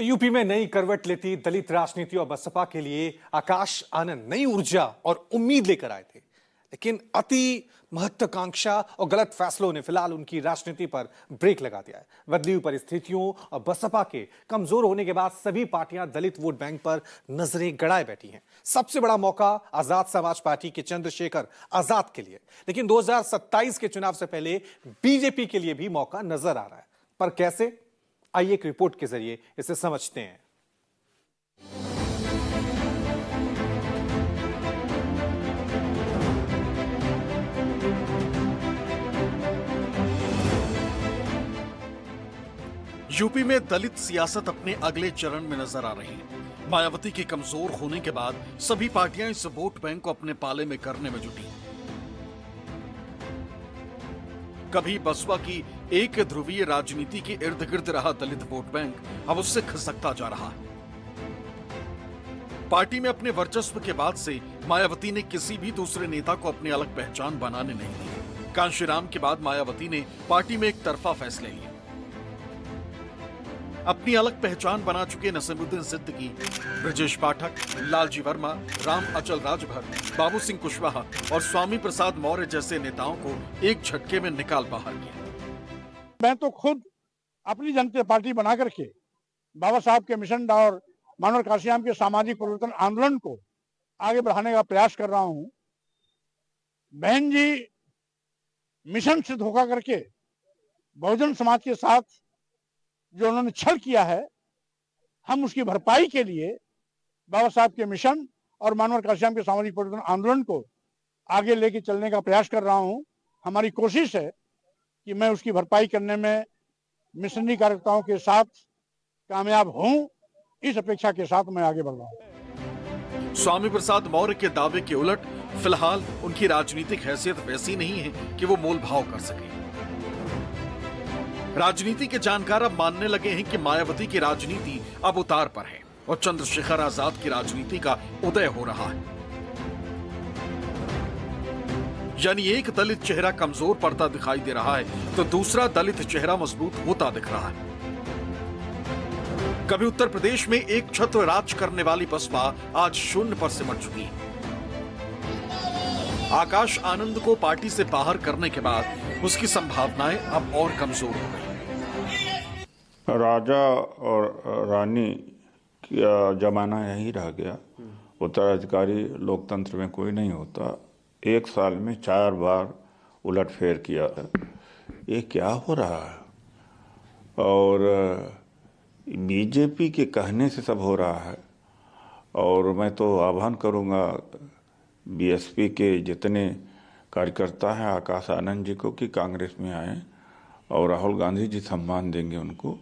UP में नई करवट लेती दलित राजनीति और बसपा के लिए आकाश आनंद नई ऊर्जा और उम्मीद लेकर आए थे, लेकिन अति महत्वाकांक्षा और गलत फैसलों ने फिलहाल उनकी राजनीति पर ब्रेक लगा दिया है। बदली हुई परिस्थितियों और बसपा के कमजोर होने के बाद सभी पार्टियां दलित वोट बैंक पर नजरें गड़ाए बैठी हैं। सबसे बड़ा मौका आजाद समाज पार्टी के चंद्रशेखर आजाद के लिए, लेकिन 2027 के चुनाव से पहले बीजेपी के लिए भी मौका नजर आ रहा है। पर कैसे? आइए एक रिपोर्ट के जरिए इसे समझते हैं। यूपी में दलित सियासत अपने अगले चरण में नजर आ रही है। मायावती के कमजोर होने के बाद सभी पार्टियां इस वोट बैंक को अपने पाले में करने में जुटी। कभी बसपा की एक ध्रुवीय राजनीति के इर्द गिर्द रहा दलित वोट बैंक अब उससे खिसकता जा रहा है। पार्टी में अपने वर्चस्व के बाद से मायावती ने किसी भी दूसरे नेता को अपनी अलग पहचान बनाने नहीं दी। कांशीराम के बाद मायावती ने पार्टी में एक तरफा फैसले लिए। अपनी अलग पहचान बना चुके नसीमुद्दीन सिद्दीकी, ब्रजेश पाठक, लालजी वर्मा, राम अचल राजभर, बाबू सिंह कुशवाहा और स्वामी प्रसाद मौर्य जैसे नेताओं को एक झटके में निकाल बाहर किया। मैं तो खुद अपनी जनता पार्टी बना करके बाबा साहब के मिशन और मानव काशियाम के सामाजिक परिवर्तन आंदोलन को आगे बढ़ाने का प्रयास कर रहा हूं। बहन जी मिशन से धोखा करके बहुजन समाज के साथ जो उन्होंने छल किया है, हम उसकी भरपाई के लिए बाबा साहब के मिशन और मानव काशियाम के सामाजिक परिवर्तन आंदोलन को आगे लेके चलने का प्रयास कर रहा हूं। हमारी कोशिश है कि मैं उसकी भरपाई करने में मिशनरी कार्यकर्ताओं के साथ कामयाब हूं। इस अपेक्षा के साथ मैं आगे बढ़ रहा हूं। स्वामी प्रसाद मौर्य के दावे के उलट फिलहाल उनकी राजनीतिक हैसियत वैसी नहीं है कि वो मोल भाव कर सके। राजनीति के जानकार अब मानने लगे हैं कि मायावती की राजनीति अब उतार पर है और चंद्रशेखर आजाद की राजनीति का उदय हो रहा है। यानी एक दलित चेहरा कमजोर पड़ता दिखाई दे रहा है तो दूसरा दलित चेहरा मजबूत होता दिख रहा है। कभी उत्तर प्रदेश में एक छत्र राज करने वाली बसपा आज शून्य पर सिमट चुकी है। आकाश आनंद को पार्टी से बाहर करने के बाद उसकी संभावनाएं अब और कमजोर हो गई। राजा और रानी का जमाना यही रह गया। उत्तराधिकारी लोकतंत्र में कोई नहीं होता। एक साल में 4 बार उलटफेर किया है। ये क्या हो रहा है? और बीजेपी के कहने से सब हो रहा है। और मैं तो आह्वान करूंगा बीएसपी के जितने कार्यकर्ता हैं आकाश आनंद जी को कि कांग्रेस में आए और राहुल गांधी जी सम्मान देंगे उनको।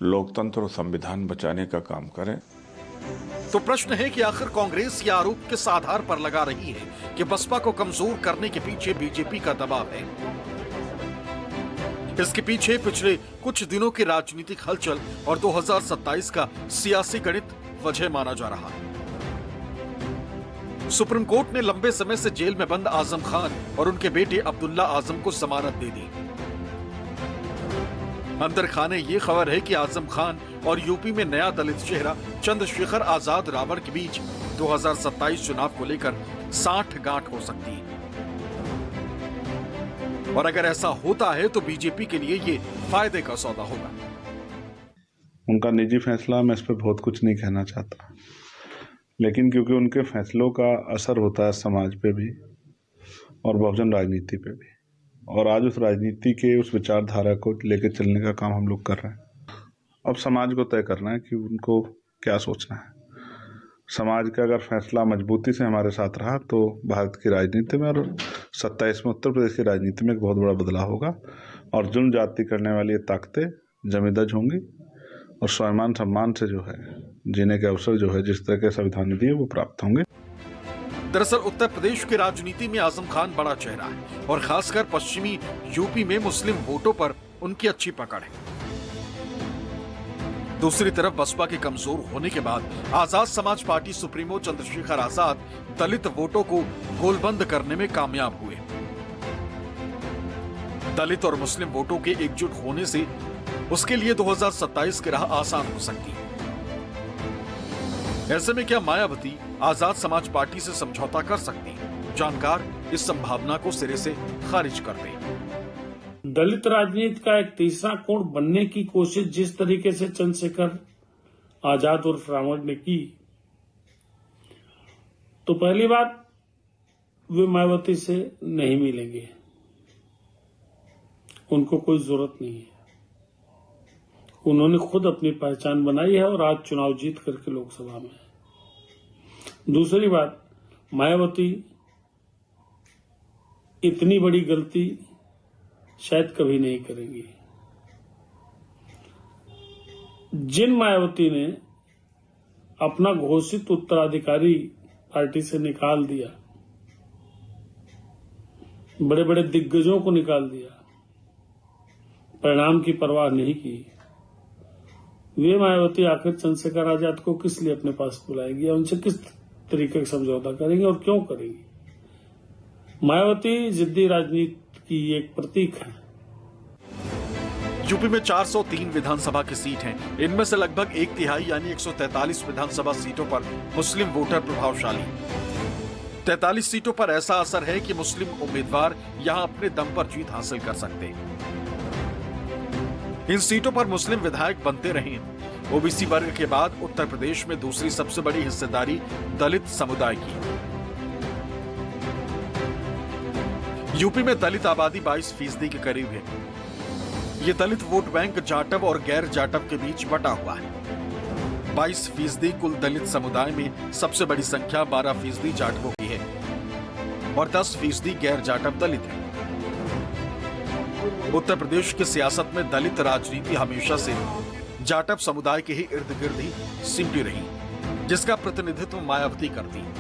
लोकतंत्र और संविधान बचाने का काम करें। तो प्रश्न है कि आखिर कांग्रेस ये आरोप किस आधार पर लगा रही है कि बसपा को कमजोर करने के पीछे बीजेपी का दबाव है? इसके पीछे पिछले कुछ दिनों की राजनीतिक हलचल और 2027 का सियासी गणित वजह माना जा रहा है। सुप्रीम कोर्ट ने लंबे समय से जेल में बंद आजम खान और उनके बेटे अब्दुल्ला आजम को जमानत दे दी। अंदर खाने ये खबर है कि आजम खान और यूपी में नया दलित चेहरा चंद्रशेखर आजाद रावण के बीच 2027 चुनाव को लेकर 60 गांठ हो सकती है। और अगर ऐसा होता है तो बीजेपी के लिए ये फायदे का सौदा होगा। उनका निजी फैसला, मैं इस पर बहुत कुछ नहीं कहना चाहता, लेकिन क्योंकि उनके फैसलों का असर होता है समाज पे भी और बहुजन राजनीति पे भी, और आज उस राजनीति के उस विचारधारा को लेकर चलने का काम हम लोग कर रहे हैं। अब समाज को तय करना है कि उनको क्या सोचना है। समाज का अगर फैसला मजबूती से हमारे साथ रहा तो भारत की राजनीति में और 27 में उत्तर प्रदेश की राजनीति में एक बहुत बड़ा बदलाव होगा और जुल्म जाति करने वाली ये ताकतें जमींदज होंगी और स्वाभिमान सम्मान से जो है जीने के अवसर जो है जिस तरह के संविधान ने दिए वो प्राप्त होंगे। दरअसल उत्तर प्रदेश की राजनीति में आजम खान बड़ा चेहरा है और खासकर पश्चिमी यूपी में मुस्लिम वोटों पर उनकी अच्छी पकड़ है। दूसरी तरफ बसपा के कमजोर होने के बाद आजाद समाज पार्टी सुप्रीमो चंद्रशेखर आजाद दलित वोटों को गोलबंद करने में कामयाब हुए। दलित और मुस्लिम वोटों के एकजुट होने से उसके लिए 2027 की राह आसान हो सकती है। ऐसे में क्या मायावती आजाद समाज पार्टी से समझौता कर सकती हैं? जानकार इस संभावना को सिरे से खारिज करते हैं। दलित राजनीति का एक तीसरा कोण बनने की कोशिश जिस तरीके से चंद्रशेखर आजाद और रावण ने की, तो पहली बात वे मायावती से नहीं मिलेंगे, उनको कोई जरूरत नहीं है। उन्होंने खुद अपनी पहचान बनाई है और आज चुनाव जीत करके लोकसभा में है। दूसरी बात, मायावती इतनी बड़ी गलती शायद कभी नहीं करेंगी। जिन मायावती ने अपना घोषित उत्तराधिकारी पार्टी से निकाल दिया, बड़े बड़े दिग्गजों को निकाल दिया, परिणाम की परवाह नहीं की, वे मायावती आखिर चंद्रशेखर आजाद को किस लिए अपने पास बुलाएंगी या उनसे किस तरीके का समझौता करेंगे और क्यों करेंगी? मायावती जिद्दी राजनीति की एक प्रतीक है। यूपी में 403 विधानसभा की सीट हैं। इनमें से लगभग 1/3 यानी 143 विधानसभा सीटों पर मुस्लिम वोटर प्रभावशाली। 43 सीटों पर ऐसा असर है कि मुस्लिम उम्मीदवार यहां अपने दम पर जीत हासिल कर सकते हैं। इन सीटों पर मुस्लिम विधायक बनते रहे हैं। ओबीसी वर्ग के बाद उत्तर प्रदेश में दूसरी सबसे बड़ी हिस्सेदारी दलित समुदाय की। यूपी में दलित आबादी 22% के करीब है। ये दलित वोट बैंक जाटव और गैर जाटव के बीच बटा हुआ है। 22% कुल दलित समुदाय में सबसे बड़ी संख्या 12% जाटवों की है और 10% गैर जाटव दलित है। उत्तर प्रदेश की सियासत में दलित राजनीति हमेशा से जाटव समुदाय के ही इर्द गिर्द ही सिमटी रही, जिसका प्रतिनिधित्व मायावती करती है।